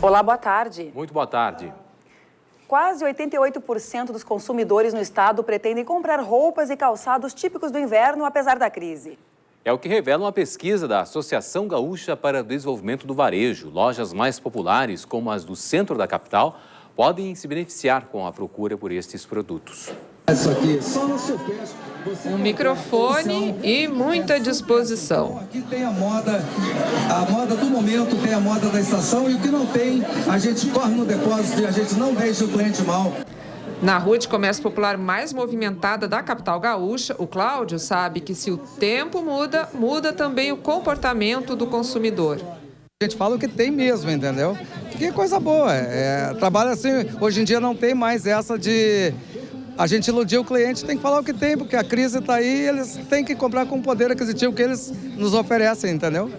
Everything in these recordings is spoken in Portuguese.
Olá, boa tarde. Muito boa tarde. Quase 88% dos consumidores no estado pretendem comprar roupas e calçados típicos do inverno, apesar da crise. É o que revela uma pesquisa da Associação Gaúcha para o Desenvolvimento do Varejo. Lojas mais populares, como as do centro da capital, podem se beneficiar com a procura por estes produtos. Um microfone e muita disposição. Aqui tem a moda do momento, tem a moda da estação, e o que não tem, a gente corre no depósito e a gente não deixa o cliente mal. Na rua de comércio popular mais movimentada da capital gaúcha, o Cláudio sabe que se o tempo muda, muda também o comportamento do consumidor. A gente fala o que tem mesmo, entendeu? Que coisa boa. Trabalho assim, hoje em dia não tem mais essa de a gente iludir o cliente, tem que falar o que tem, porque a crise está aí, eles têm que comprar com o poder aquisitivo que eles nos oferecem, entendeu?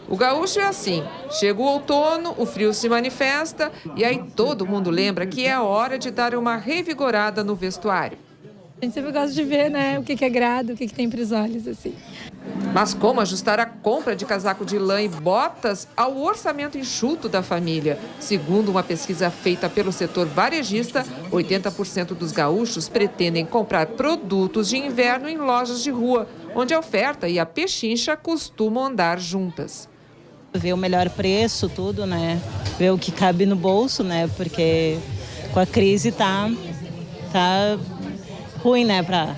O gaúcho é assim, chega o outono, o frio se manifesta e aí todo mundo lembra que é hora de dar uma revigorada no vestuário. A gente sempre gosta de ver, né, o que agrada, o que tem para os olhos, assim. Mas como ajustar a compra de casaco de lã e botas ao orçamento enxuto da família? Segundo uma pesquisa feita pelo setor varejista, 80% dos gaúchos pretendem comprar produtos de inverno em lojas de rua, onde a oferta e a pechincha costumam andar juntas. Ver o melhor preço, tudo, né? Ver o que cabe no bolso, né? Porque com a crise tá ruim, né? Para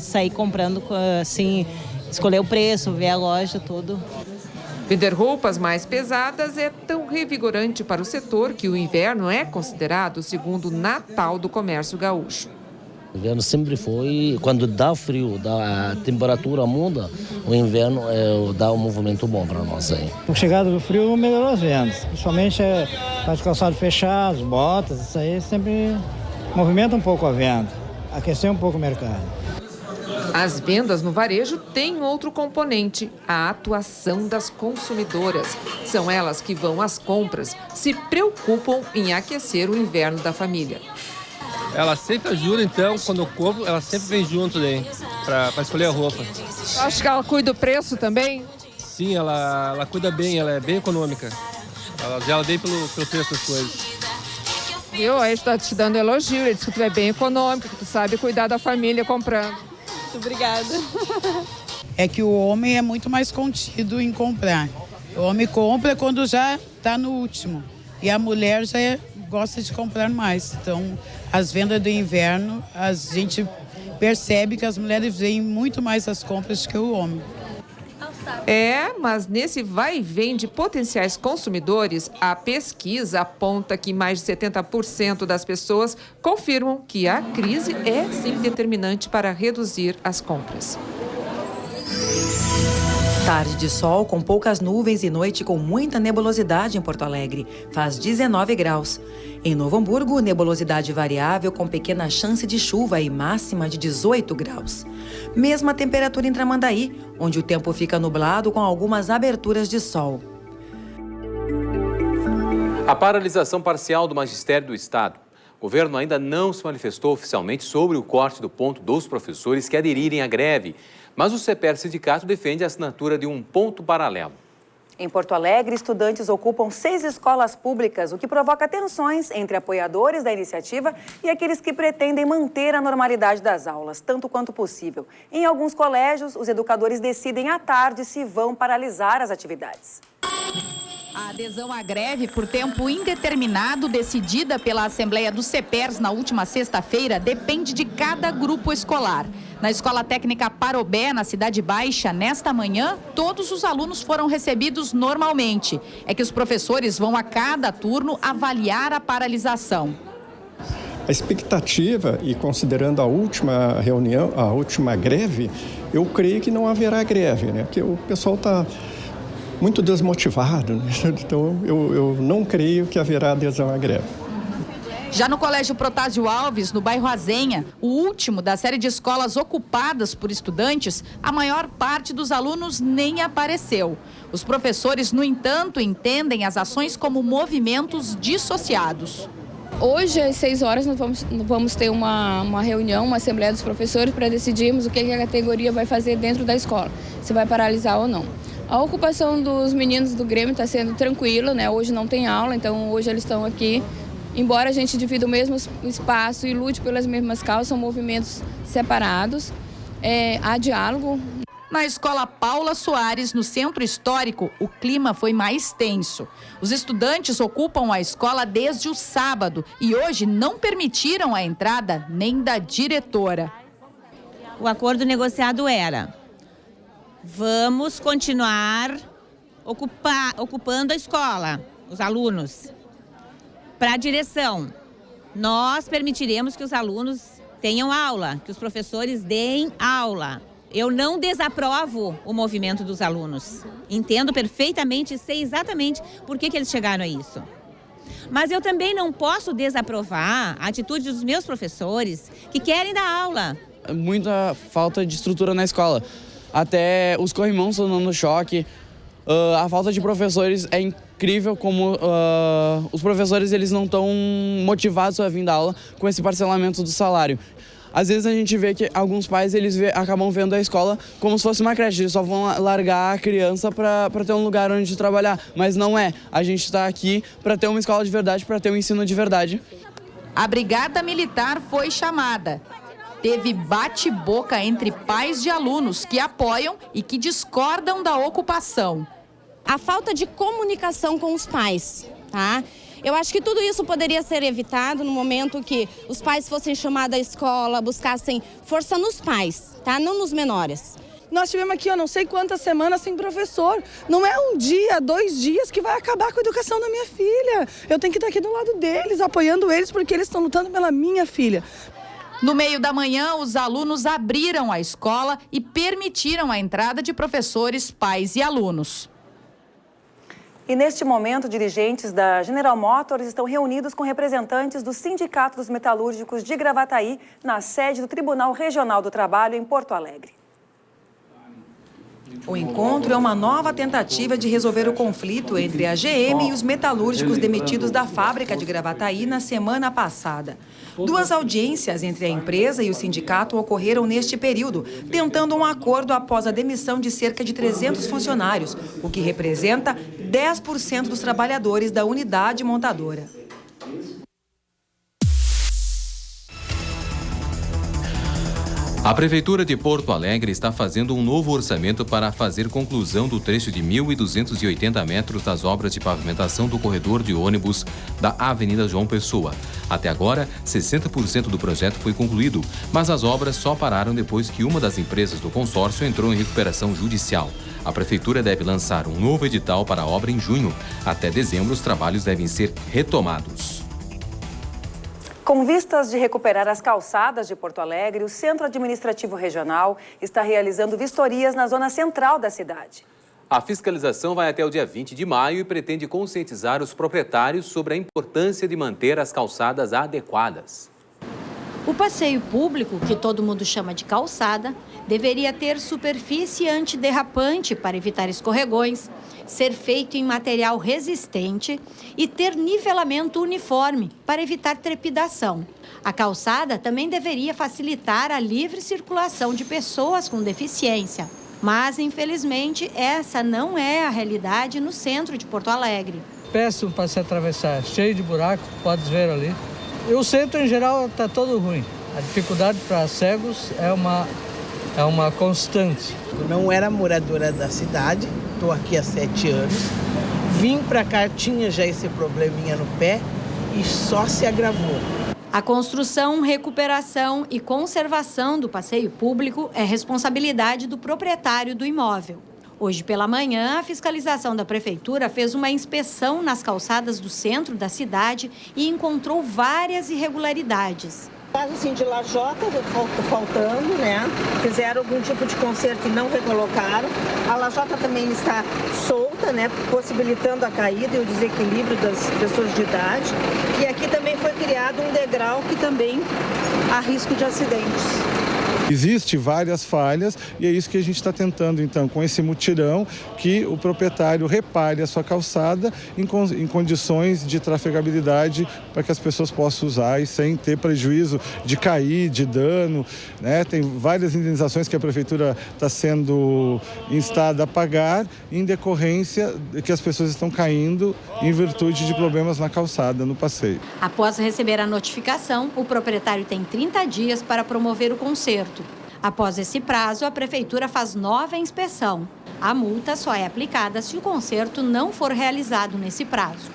sair comprando, assim, escolher o preço, ver a loja, tudo. Vender roupas mais pesadas é tão revigorante para o setor que o inverno é considerado o segundo Natal do comércio gaúcho. O inverno sempre foi, quando dá frio, a temperatura muda, o inverno dá um movimento bom para nós aí. Com a chegada do frio melhorou as vendas, principalmente de calçado fechado, botas, isso aí sempre movimenta um pouco a venda, aquecer um pouco o mercado. As vendas no varejo têm outro componente, a atuação das consumidoras. São elas que vão às compras, se preocupam em aquecer o inverno da família. Ela sempre ajuda, então, quando eu compro, ela sempre vem junto daí, para escolher a roupa. Acho que ela cuida do preço também? Sim, ela cuida bem, ela é bem econômica. Ela zela bem pelo preço das coisas. Viu? Aí está te dando elogio, ele disse que tu é bem econômico, que tu sabe cuidar da família comprando. Muito obrigada. É que o homem é muito mais contido em comprar. O homem compra quando já está no último. E a mulher já gosta de comprar mais. Então, as vendas do inverno, a gente percebe que as mulheres veem muito mais as compras que o homem. Mas nesse vai e vem de potenciais consumidores, a pesquisa aponta que mais de 70% das pessoas confirmam que a crise é sim determinante para reduzir as compras. Tarde de sol com poucas nuvens e noite com muita nebulosidade em Porto Alegre. Faz 19 graus. Em Novo Hamburgo, nebulosidade variável com pequena chance de chuva e máxima de 18 graus. Mesma temperatura em Tramandaí, onde o tempo fica nublado com algumas aberturas de sol. A paralisação parcial do Magistério do Estado. O governo ainda não se manifestou oficialmente sobre o corte do ponto dos professores que aderirem à greve, mas o CEPER Sindicato defende a assinatura de um ponto paralelo. Em Porto Alegre, estudantes ocupam 6 escolas públicas, o que provoca tensões entre apoiadores da iniciativa e aqueles que pretendem manter a normalidade das aulas, tanto quanto possível. Em alguns colégios, os educadores decidem à tarde se vão paralisar as atividades. A adesão à greve por tempo indeterminado, decidida pela Assembleia dos CEPERs na última sexta-feira, depende de cada grupo escolar. Na Escola Técnica Parobé, na Cidade Baixa, nesta manhã, todos os alunos foram recebidos normalmente. É que os professores vão a cada turno avaliar a paralisação. A expectativa, e considerando a última reunião, a última greve, eu creio que não haverá greve, né? Porque o pessoal está muito desmotivado, né? Então eu não creio que haverá adesão à greve. Já no Colégio Protásio Alves, no bairro Azenha, o último da série de escolas ocupadas por estudantes, a maior parte dos alunos nem apareceu. Os professores, no entanto, entendem as ações como movimentos dissociados. Hoje, às 6 horas, nós vamos ter uma reunião, uma assembleia dos professores para decidirmos o que a categoria vai fazer dentro da escola, se vai paralisar ou não. A ocupação dos meninos do Grêmio está sendo tranquila, né? Hoje não tem aula, então hoje eles estão aqui. Embora a gente divida o mesmo espaço e lute pelas mesmas causas, são movimentos separados, há diálogo. Na escola Paula Soares, no Centro Histórico, o clima foi mais tenso. Os estudantes ocupam a escola desde o sábado e hoje não permitiram a entrada nem da diretora. O acordo negociado era: vamos continuar ocupando a escola, os alunos. Para a direção, nós permitiremos que os alunos tenham aula, que os professores deem aula. Eu não desaprovo o movimento dos alunos. Entendo perfeitamente e sei exatamente por que eles chegaram a isso. Mas eu também não posso desaprovar a atitude dos meus professores que querem dar aula. Muita falta de estrutura na escola. Até os corrimãos estão dando choque. A falta de professores é incrível como os professores eles não estão motivados a vir dar aula com esse parcelamento do salário. Às vezes a gente vê que alguns pais acabam vendo a escola como se fosse uma creche, eles só vão largar a criança para ter um lugar onde trabalhar, mas não é. A gente está aqui para ter uma escola de verdade, para ter um ensino de verdade. A Brigada Militar foi chamada. Teve bate-boca entre pais de alunos que apoiam e que discordam da ocupação. A falta de comunicação com os pais, tá? Eu acho que tudo isso poderia ser evitado no momento que os pais fossem chamados à escola, buscassem força nos pais, tá? Não nos menores. Nós tivemos aqui, eu não sei quantas semanas sem professor. Não é um dia, 2 dias que vai acabar com a educação da minha filha. Eu tenho que estar aqui do lado deles, apoiando eles, porque eles estão lutando pela minha filha. No meio da manhã, os alunos abriram a escola e permitiram a entrada de professores, pais e alunos. E neste momento, dirigentes da General Motors estão reunidos com representantes do Sindicato dos Metalúrgicos de Gravataí, na sede do Tribunal Regional do Trabalho, em Porto Alegre. O encontro é uma nova tentativa de resolver o conflito entre a GM e os metalúrgicos demitidos da fábrica de Gravataí na semana passada. 2 audiências entre a empresa e o sindicato ocorreram neste período, tentando um acordo após a demissão de cerca de 300 funcionários, o que representa 10% dos trabalhadores da unidade montadora. A Prefeitura de Porto Alegre está fazendo um novo orçamento para fazer conclusão do trecho de 1.280 metros das obras de pavimentação do corredor de ônibus da Avenida João Pessoa. Até agora, 60% do projeto foi concluído, mas as obras só pararam depois que uma das empresas do consórcio entrou em recuperação judicial. A Prefeitura deve lançar um novo edital para a obra em junho. Até dezembro, os trabalhos devem ser retomados. Com vistas de recuperar as calçadas de Porto Alegre, o Centro Administrativo Regional está realizando vistorias na zona central da cidade. A fiscalização vai até o dia 20 de maio e pretende conscientizar os proprietários sobre a importância de manter as calçadas adequadas. O passeio público, que todo mundo chama de calçada, deveria ter superfície antiderrapante para evitar escorregões, ser feito em material resistente e ter nivelamento uniforme para evitar trepidação. A calçada também deveria facilitar a livre circulação de pessoas com deficiência. Mas, infelizmente, essa não é a realidade no centro de Porto Alegre. Péssimo para se atravessar, cheio de buraco, pode ver ali. E o centro, em geral, está todo ruim. A dificuldade para cegos é uma constante. Eu não era moradora da cidade, estou aqui há 7 anos. Vim para cá, tinha já esse probleminha no pé e só se agravou. A construção, recuperação e conservação do passeio público é responsabilidade do proprietário do imóvel. Hoje pela manhã, a fiscalização da Prefeitura fez uma inspeção nas calçadas do centro da cidade e encontrou várias irregularidades. Caso assim de lajota, faltando, né? Fizeram algum tipo de conserto e não recolocaram. A lajota também está solta, né? Possibilitando a caída e o desequilíbrio das pessoas de idade. E aqui também foi criado um degrau que também há risco de acidentes. Existem várias falhas e é isso que a gente está tentando, então, com esse mutirão, que o proprietário repare a sua calçada em condições de trafegabilidade para que as pessoas possam usar e sem ter prejuízo de cair, de dano, né? Tem várias indenizações que a prefeitura está sendo instada a pagar em decorrência de que as pessoas estão caindo em virtude de problemas na calçada, no passeio. Após receber a notificação, o proprietário tem 30 dias para promover o conserto. Após esse prazo, a prefeitura faz nova inspeção. A multa só é aplicada se o conserto não for realizado nesse prazo.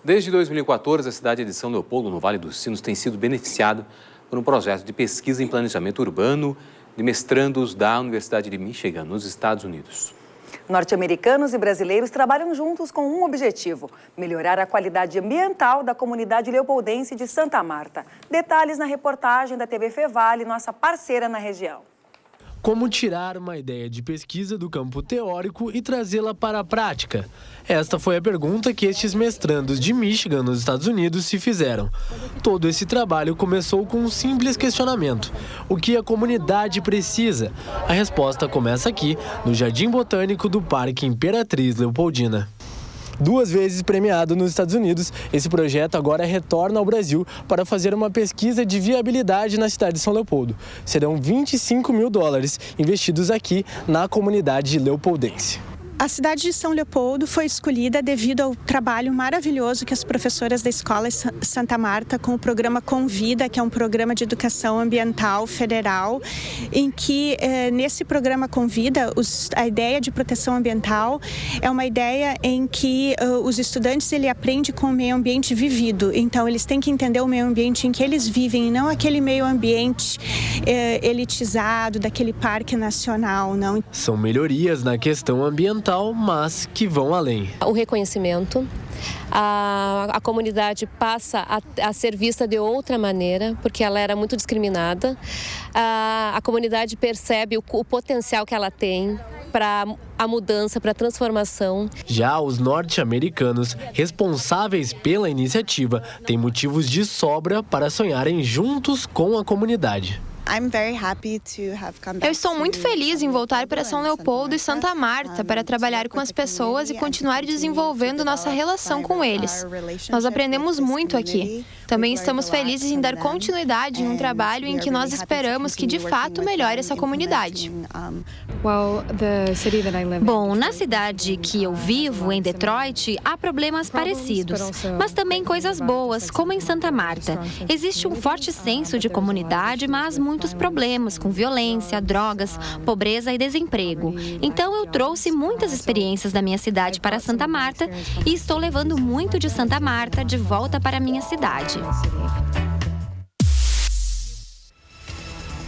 Desde 2014, a cidade de São Leopoldo, no Vale dos Sinos, tem sido beneficiada por um projeto de pesquisa em planejamento urbano de mestrandos da Universidade de Michigan, nos Estados Unidos. Norte-americanos e brasileiros trabalham juntos com um objetivo: melhorar a qualidade ambiental da comunidade leopoldense de Santa Marta. Detalhes na reportagem da TV Fevale, nossa parceira na região. Como tirar uma ideia de pesquisa do campo teórico e trazê-la para a prática? Esta foi a pergunta que estes mestrandos de Michigan, nos Estados Unidos, se fizeram. Todo esse trabalho começou com um simples questionamento: o que a comunidade precisa? A resposta começa aqui, no Jardim Botânico do Parque Imperatriz Leopoldina. 2 vezes premiado nos Estados Unidos, esse projeto agora retorna ao Brasil para fazer uma pesquisa de viabilidade na cidade de São Leopoldo. Serão $25 mil investidos aqui na comunidade leopoldense. A cidade de São Leopoldo foi escolhida devido ao trabalho maravilhoso que as professoras da Escola Santa Marta com o programa Convida, que é um programa de educação ambiental federal, em que nesse programa Convida, a ideia de proteção ambiental é uma ideia em que os estudantes aprendem com o meio ambiente vivido. Então, eles têm que entender o meio ambiente em que eles vivem, e não aquele meio ambiente elitizado daquele parque nacional, não. São melhorias na questão ambiental, mas que vão além. O reconhecimento, a comunidade passa a ser vista de outra maneira, porque ela era muito discriminada. A comunidade percebe o potencial que ela tem para a mudança, para a transformação. Já os norte-americanos responsáveis pela iniciativa têm motivos de sobra para sonharem juntos com a comunidade. Eu estou muito feliz em voltar para São Leopoldo e Santa Marta para trabalhar com as pessoas e continuar desenvolvendo nossa relação com eles. Nós aprendemos muito aqui. Também estamos felizes em dar continuidade em um trabalho em que nós esperamos que de fato melhore essa comunidade. Bom, na cidade que eu vivo, em Detroit, há problemas parecidos, mas também coisas boas, como em Santa Marta. Existe um forte senso de comunidade, mas muitos problemas com violência, drogas, pobreza e desemprego. Então eu trouxe muitas experiências da minha cidade para Santa Marta e estou levando muito de Santa Marta de volta para a minha cidade.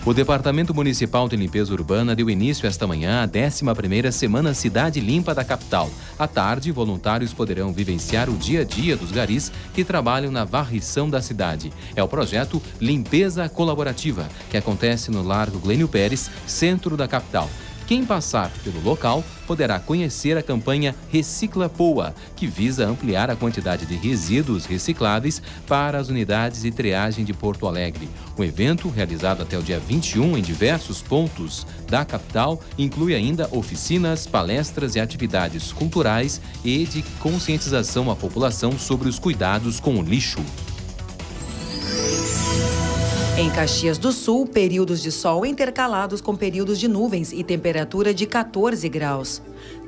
O Departamento Municipal de Limpeza Urbana deu início esta manhã à 11ª Semana Cidade Limpa da capital. À tarde, voluntários poderão vivenciar o dia a dia dos garis que trabalham na varrição da cidade. É o projeto Limpeza Colaborativa, que acontece no Largo Glênio Pérez, centro da capital. Quem passar pelo local poderá conhecer a campanha Recicla Poa, que visa ampliar a quantidade de resíduos recicláveis para as unidades de triagem de Porto Alegre. O evento, realizado até o dia 21 em diversos pontos da capital, inclui ainda oficinas, palestras e atividades culturais e de conscientização à população sobre os cuidados com o lixo. Em Caxias do Sul, períodos de sol intercalados com períodos de nuvens e temperatura de 14 graus.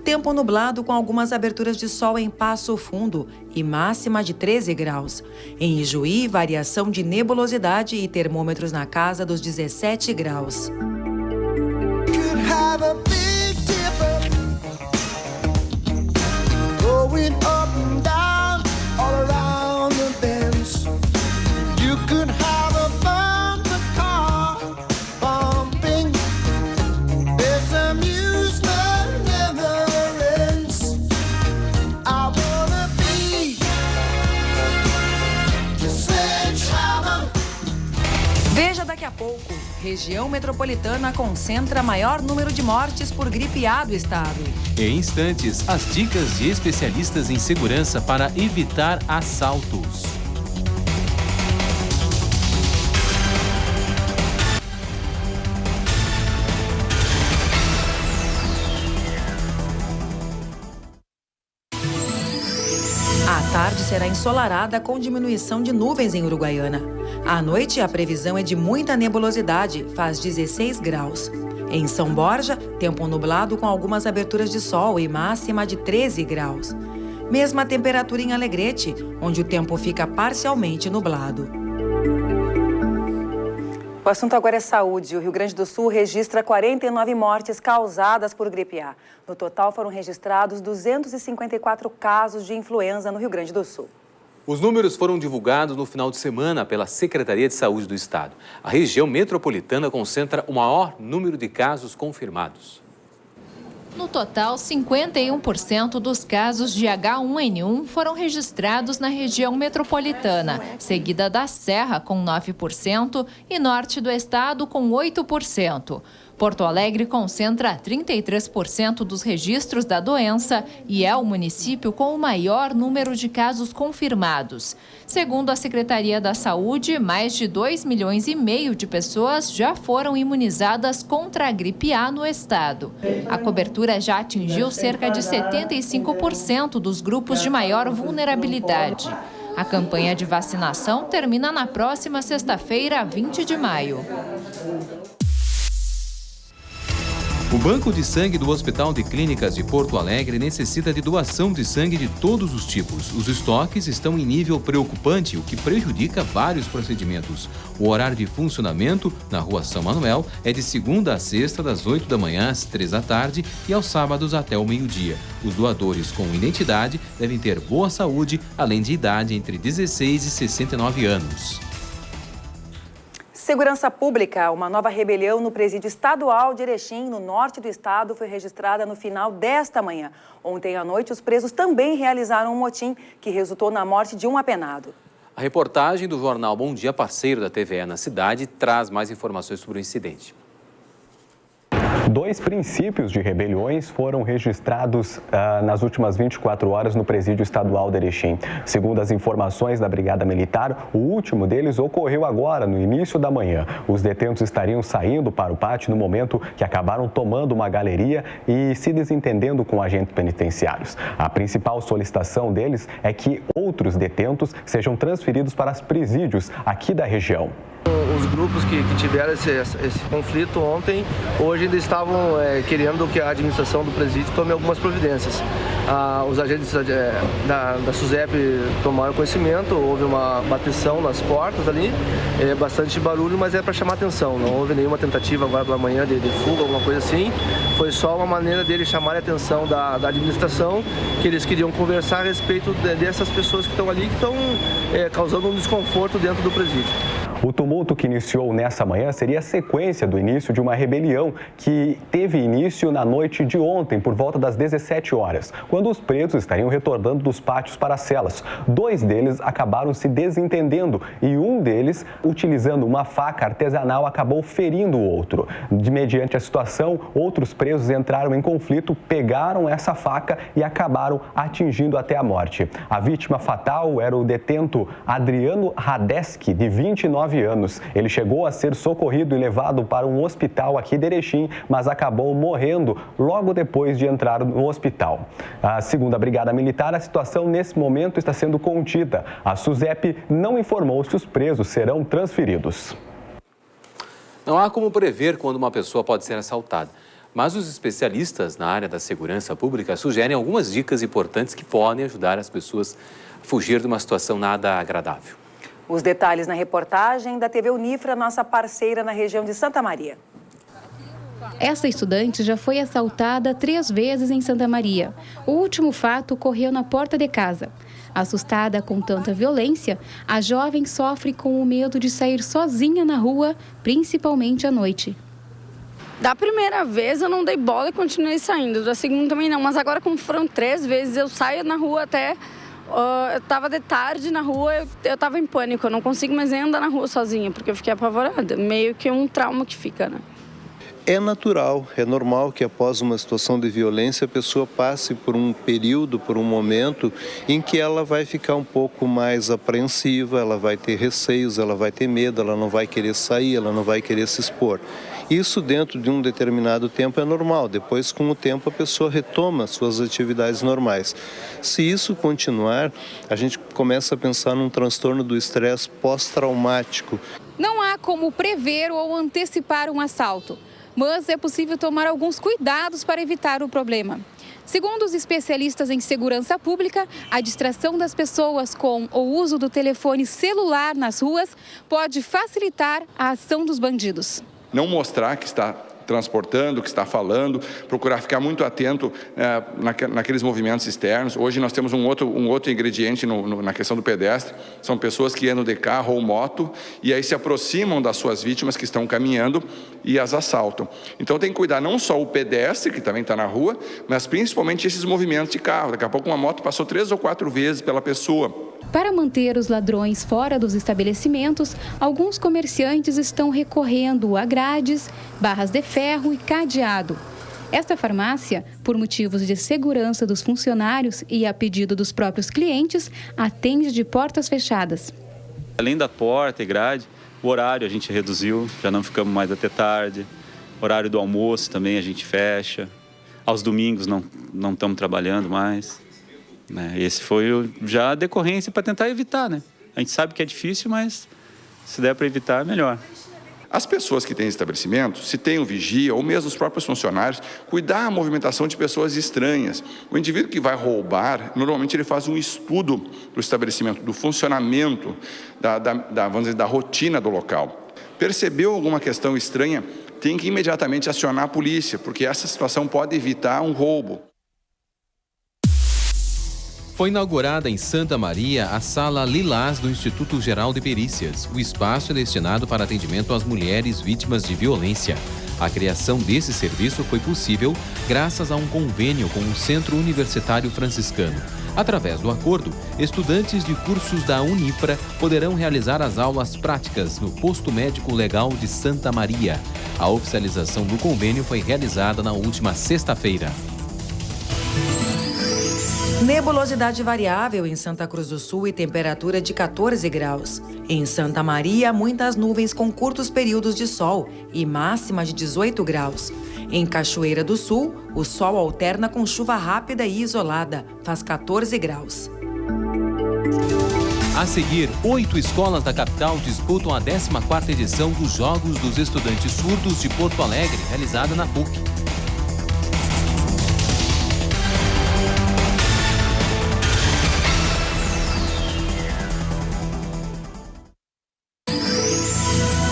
Tempo nublado com algumas aberturas de sol em Passo Fundo e máxima de 13 graus. Em Ijuí, variação de nebulosidade e termômetros na casa dos 17 graus. Região metropolitana concentra maior número de mortes por gripe A do estado. Em instantes, as dicas de especialistas em segurança para evitar assaltos. A tarde será ensolarada com diminuição de nuvens em Uruguaiana. À noite, a previsão é de muita nebulosidade, faz 16 graus. Em São Borja, tempo nublado com algumas aberturas de sol e máxima de 13 graus. Mesma temperatura em Alegrete, onde o tempo fica parcialmente nublado. O assunto agora é saúde. O Rio Grande do Sul registra 49 mortes causadas por gripe A. No total, foram registrados 254 casos de influenza no Rio Grande do Sul. Os números foram divulgados no final de semana pela Secretaria de Saúde do Estado. A região metropolitana concentra o maior número de casos confirmados. No total, 51% dos casos de H1N1 foram registrados na região metropolitana, seguida da Serra, com 9%, e norte do estado, com 8%. Porto Alegre concentra 33% dos registros da doença e é o município com o maior número de casos confirmados. Segundo a Secretaria da Saúde, mais de 2,5 milhões de pessoas já foram imunizadas contra a gripe A no estado. A cobertura já atingiu cerca de 75% dos grupos de maior vulnerabilidade. A campanha de vacinação termina na próxima sexta-feira, 20 de maio. O Banco de Sangue do Hospital de Clínicas de Porto Alegre necessita de doação de sangue de todos os tipos. Os estoques estão em nível preocupante, o que prejudica vários procedimentos. O horário de funcionamento na Rua São Manuel é de segunda a sexta, das 8 da manhã às 3 da tarde e aos sábados até o meio-dia. Os doadores com identidade devem ter boa saúde, além de idade entre 16 e 69 anos. Segurança Pública, uma nova rebelião no presídio estadual de Erechim, no norte do estado, foi registrada no final desta manhã. Ontem à noite, os presos também realizaram um motim que resultou na morte de um apenado. A reportagem do jornal Bom Dia, parceiro da TVE na cidade, traz mais informações sobre o incidente. 2 princípios de rebeliões foram registrados nas últimas 24 horas no presídio estadual de Erechim. Segundo as informações da Brigada Militar, o último deles ocorreu agora, no início da manhã. Os detentos estariam saindo para o pátio no momento que acabaram tomando uma galeria e se desentendendo com agentes penitenciários. A principal solicitação deles é que outros detentos sejam transferidos para os presídios aqui da região. Os grupos que tiveram esse conflito ontem, hoje ainda estavam querendo que a administração do presídio tome algumas providências. Os agentes da SUSEP tomaram conhecimento, houve uma bateção nas portas ali, bastante barulho, mas é para chamar atenção. Não houve nenhuma tentativa agora pela manhã de fuga, alguma coisa assim. Foi só uma maneira deles chamarem a atenção da administração, que eles queriam conversar a respeito dessas pessoas que estão ali, que estão causando um desconforto dentro do presídio. O tumulto que iniciou nessa manhã seria a sequência do início de uma rebelião que teve início na noite de ontem, por volta das 17 horas, quando os presos estariam retornando dos pátios para as celas. 2 deles acabaram se desentendendo e um deles, utilizando uma faca artesanal, acabou ferindo o outro. Mediante a situação, outros presos entraram em conflito, pegaram essa faca e acabaram atingindo até a morte. A vítima fatal era o detento Adriano Radeski, de 29 anos. Ele chegou a ser socorrido e levado para um hospital aqui de Erechim, mas acabou morrendo logo depois de entrar no hospital. Segundo a Brigada Militar, a situação nesse momento está sendo contida. A SUSEP não informou se os presos serão transferidos. Não há como prever quando uma pessoa pode ser assaltada, mas os especialistas na área da segurança pública sugerem algumas dicas importantes que podem ajudar as pessoas a fugir de uma situação nada agradável. Os detalhes na reportagem da TV Unifra, nossa parceira na região de Santa Maria. Essa estudante já foi assaltada 3 vezes em Santa Maria. O último fato ocorreu na porta de casa. Assustada com tanta violência, a jovem sofre com o medo de sair sozinha na rua, principalmente à noite. Da primeira vez eu não dei bola e continuei saindo. Da segunda também não, mas agora como foram 3 vezes, eu saio na rua até Eu tava de tarde na rua, eu tava em pânico, eu não consigo mais nem andar na rua sozinha, porque eu fiquei apavorada. Meio que um trauma que fica, né? É natural, é normal que após uma situação de violência a pessoa passe por um período, por um momento em que ela vai ficar um pouco mais apreensiva, ela vai ter receios, ela vai ter medo, ela não vai querer sair, ela não vai querer se expor. Isso dentro de um determinado tempo é normal, depois com o tempo a pessoa retoma suas atividades normais. Se isso continuar, a gente começa a pensar num transtorno do estresse pós-traumático. Não há como prever ou antecipar um assalto, mas é possível tomar alguns cuidados para evitar o problema. Segundo os especialistas em segurança pública, a distração das pessoas com o uso do telefone celular nas ruas pode facilitar a ação dos bandidos. Não mostrar que está transportando, que está falando, procurar ficar muito atento naqueles movimentos externos. Hoje nós temos um outro ingrediente na questão do pedestre, são pessoas que andam de carro ou moto e aí se aproximam das suas vítimas que estão caminhando e as assaltam. Então tem que cuidar não só o pedestre, que também está na rua, mas principalmente esses movimentos de carro. Daqui a pouco uma moto passou 3 ou 4 vezes pela pessoa. Para manter os ladrões fora dos estabelecimentos, alguns comerciantes estão recorrendo a grades, barras de ferro e cadeado. Esta farmácia, por motivos de segurança dos funcionários e a pedido dos próprios clientes, atende de portas fechadas. Além da porta e grade, o horário a gente reduziu, já não ficamos mais até tarde. O horário do almoço também a gente fecha. Aos domingos não estamos trabalhando mais. Esse foi já a decorrência para tentar evitar, né? A gente sabe que é difícil, mas se der para evitar, é melhor. As pessoas que têm estabelecimento, se tem um vigia ou mesmo os próprios funcionários, cuidar da movimentação de pessoas estranhas. O indivíduo que vai roubar, normalmente ele faz um estudo do estabelecimento, do funcionamento, vamos dizer, da rotina do local. Percebeu alguma questão estranha, tem que imediatamente acionar a polícia, porque essa situação pode evitar um roubo. Foi inaugurada em Santa Maria a Sala Lilás do Instituto Geral de Perícias. O espaço é destinado para atendimento às mulheres vítimas de violência. A criação desse serviço foi possível graças a um convênio com o Centro Universitário Franciscano. Através do acordo, estudantes de cursos da Unifra poderão realizar as aulas práticas no Posto Médico Legal de Santa Maria. A oficialização do convênio foi realizada na última sexta-feira. Nebulosidade variável em Santa Cruz do Sul e temperatura de 14 graus. Em Santa Maria, muitas nuvens com curtos períodos de sol e máxima de 18 graus. Em Cachoeira do Sul, o sol alterna com chuva rápida e isolada, faz 14 graus. A seguir, 8 escolas da capital disputam a 14ª edição dos Jogos dos Estudantes Surdos de Porto Alegre, realizada na PUC.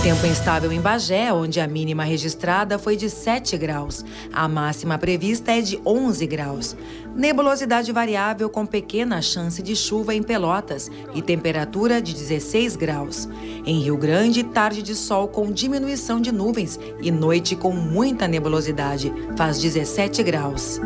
Tempo instável em Bagé, onde a mínima registrada foi de 7 graus. A máxima prevista é de 11 graus. Nebulosidade variável com pequena chance de chuva em Pelotas e temperatura de 16 graus. Em Rio Grande, tarde de sol com diminuição de nuvens e noite com muita nebulosidade. Faz 17 graus.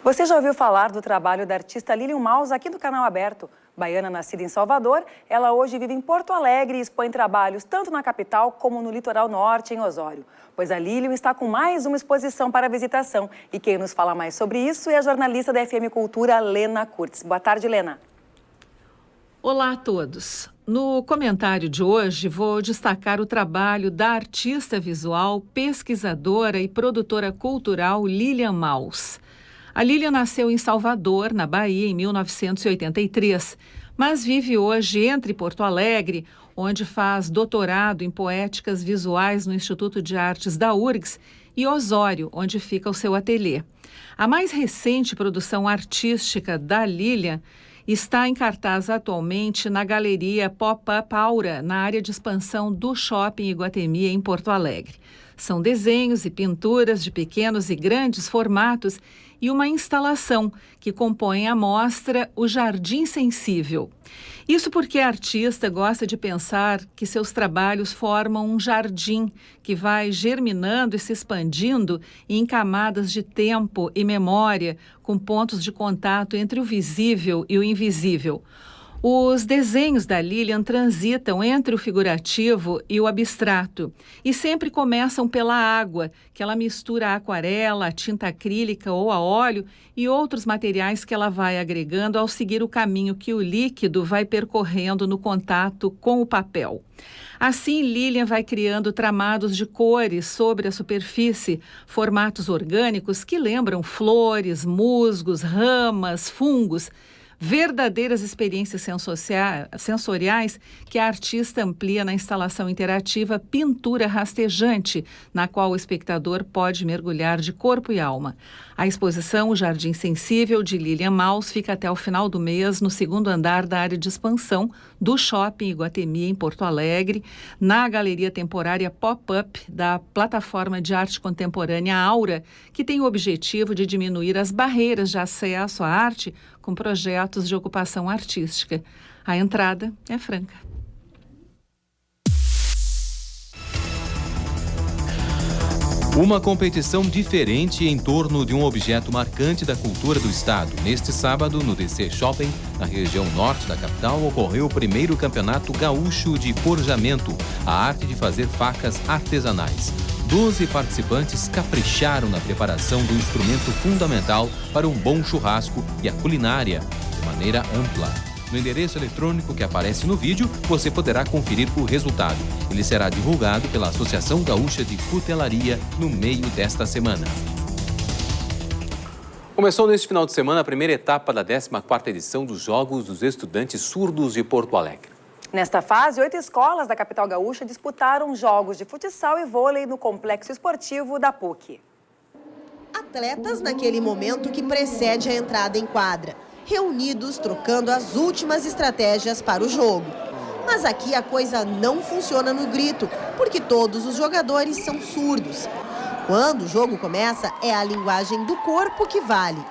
Você já ouviu falar do trabalho da artista Lilian Maus aqui do Canal Aberto? Baiana nascida em Salvador, ela hoje vive em Porto Alegre e expõe trabalhos tanto na capital como no litoral norte, em Osório. Pois a Lilian está com mais uma exposição para visitação. E quem nos fala mais sobre isso é a jornalista da FM Cultura, Lena Kurtz. Boa tarde, Lena. Olá a todos. No comentário de hoje, vou destacar o trabalho da artista visual, pesquisadora e produtora cultural Lilian Maus. A Lilian nasceu em Salvador, na Bahia, em 1983, mas vive hoje entre Porto Alegre, onde faz doutorado em poéticas visuais no Instituto de Artes da URGS, e Osório, onde fica o seu ateliê. A mais recente produção artística da Lilian está em cartaz atualmente na Galeria Pop-Up Aura, na área de expansão do Shopping Iguatemi, em Porto Alegre. São desenhos e pinturas de pequenos e grandes formatos e uma instalação que compõe a mostra O Jardim Sensível. Isso porque a artista gosta de pensar que seus trabalhos formam um jardim que vai germinando e se expandindo em camadas de tempo e memória, com pontos de contato entre o visível e o invisível. Os desenhos da Lilian transitam entre o figurativo e o abstrato e sempre começam pela água, que ela mistura a aquarela, a tinta acrílica ou a óleo e outros materiais que ela vai agregando ao seguir o caminho que o líquido vai percorrendo no contato com o papel. Assim, Lilian vai criando tramados de cores sobre a superfície, formatos orgânicos que lembram flores, musgos, ramas, fungos, verdadeiras experiências sensoriais que a artista amplia na instalação interativa Pintura Rastejante, na qual o espectador pode mergulhar de corpo e alma. A exposição O Jardim Sensível, de Lilian Maus, fica até o final do mês no 2º andar da área de expansão do Shopping Iguatemi, em Porto Alegre, na Galeria Temporária Pop-Up da Plataforma de Arte Contemporânea Aura, que tem o objetivo de diminuir as barreiras de acesso à arte com projetos de ocupação artística. A entrada é franca. Uma competição diferente em torno de um objeto marcante da cultura do estado. Neste sábado, no DC Shopping, na região norte da capital, ocorreu o primeiro campeonato gaúcho de forjamento, a arte de fazer facas artesanais. 12 participantes capricharam na preparação do instrumento fundamental para um bom churrasco e a culinária, de maneira ampla. No endereço eletrônico que aparece no vídeo, você poderá conferir o resultado. Ele será divulgado pela Associação Gaúcha de Cutelaria no meio desta semana. Começou neste final de semana a primeira etapa da 14ª edição dos Jogos dos Estudantes Surdos de Porto Alegre. Nesta fase, 8 escolas da capital gaúcha disputaram jogos de futsal e vôlei no complexo esportivo da PUC. Atletas naquele momento que precede a entrada em quadra, reunidos trocando as últimas estratégias para o jogo. Mas aqui a coisa não funciona no grito, porque todos os jogadores são surdos. Quando o jogo começa, é a linguagem do corpo que vale.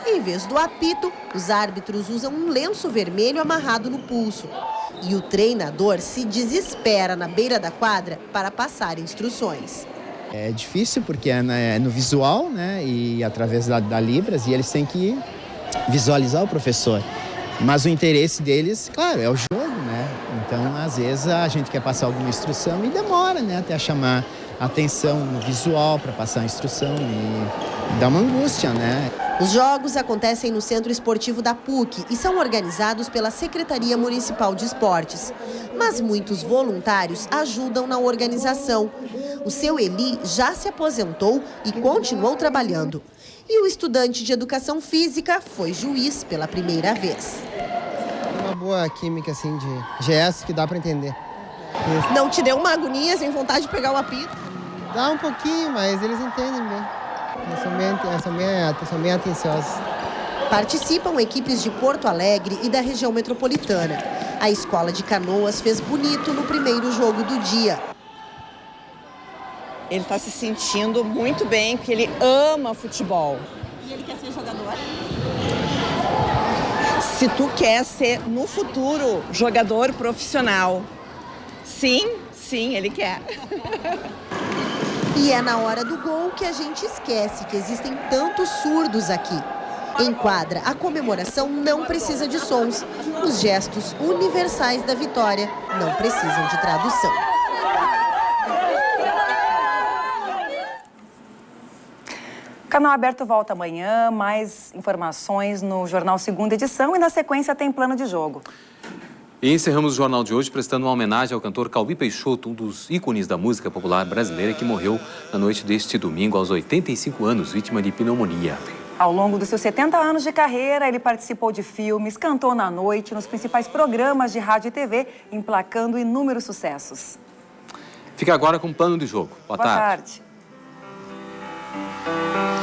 Em vez do apito, os árbitros usam um lenço vermelho amarrado no pulso. E o treinador se desespera na beira da quadra para passar instruções. É difícil porque é no visual, né, e através da Libras, e eles têm que visualizar o professor. Mas o interesse deles, claro, é o jogo, né? Então, às vezes, a gente quer passar alguma instrução e demora, né, até chamar a atenção no visual para passar a instrução e dá uma angústia, né? Os jogos acontecem no Centro Esportivo da PUC e são organizados pela Secretaria Municipal de Esportes. Mas muitos voluntários ajudam na organização. O seu Eli já se aposentou e continuou trabalhando. E o estudante de Educação Física foi juiz pela primeira vez. Uma boa química, assim, de gestos que dá para entender. Isso. Não te deu uma agonia, sem vontade de pegar o apito? Dá um pouquinho, mas eles entendem bem. São bem atenciosos. Participam equipes de Porto Alegre e da região metropolitana. A escola de Canoas fez bonito no primeiro jogo do dia. Ele está se sentindo muito bem, porque ele ama futebol. E ele quer ser jogador? Se tu quer ser, no futuro, jogador profissional, sim, ele quer. E é na hora do gol que a gente esquece que existem tantos surdos aqui. Em quadra, a comemoração não precisa de sons. Os gestos universais da vitória não precisam de tradução. O Canal Aberto volta amanhã, mais informações no Jornal Segunda Edição e na sequência tem plano de jogo. E encerramos o jornal de hoje prestando uma homenagem ao cantor Caubi Peixoto, um dos ícones da música popular brasileira que morreu na noite deste domingo aos 85 anos, vítima de pneumonia. Ao longo dos seus 70 anos de carreira, ele participou de filmes, cantou na noite, nos principais programas de rádio e TV, emplacando inúmeros sucessos. Fica agora com o plano de jogo. Boa tarde. Boa tarde.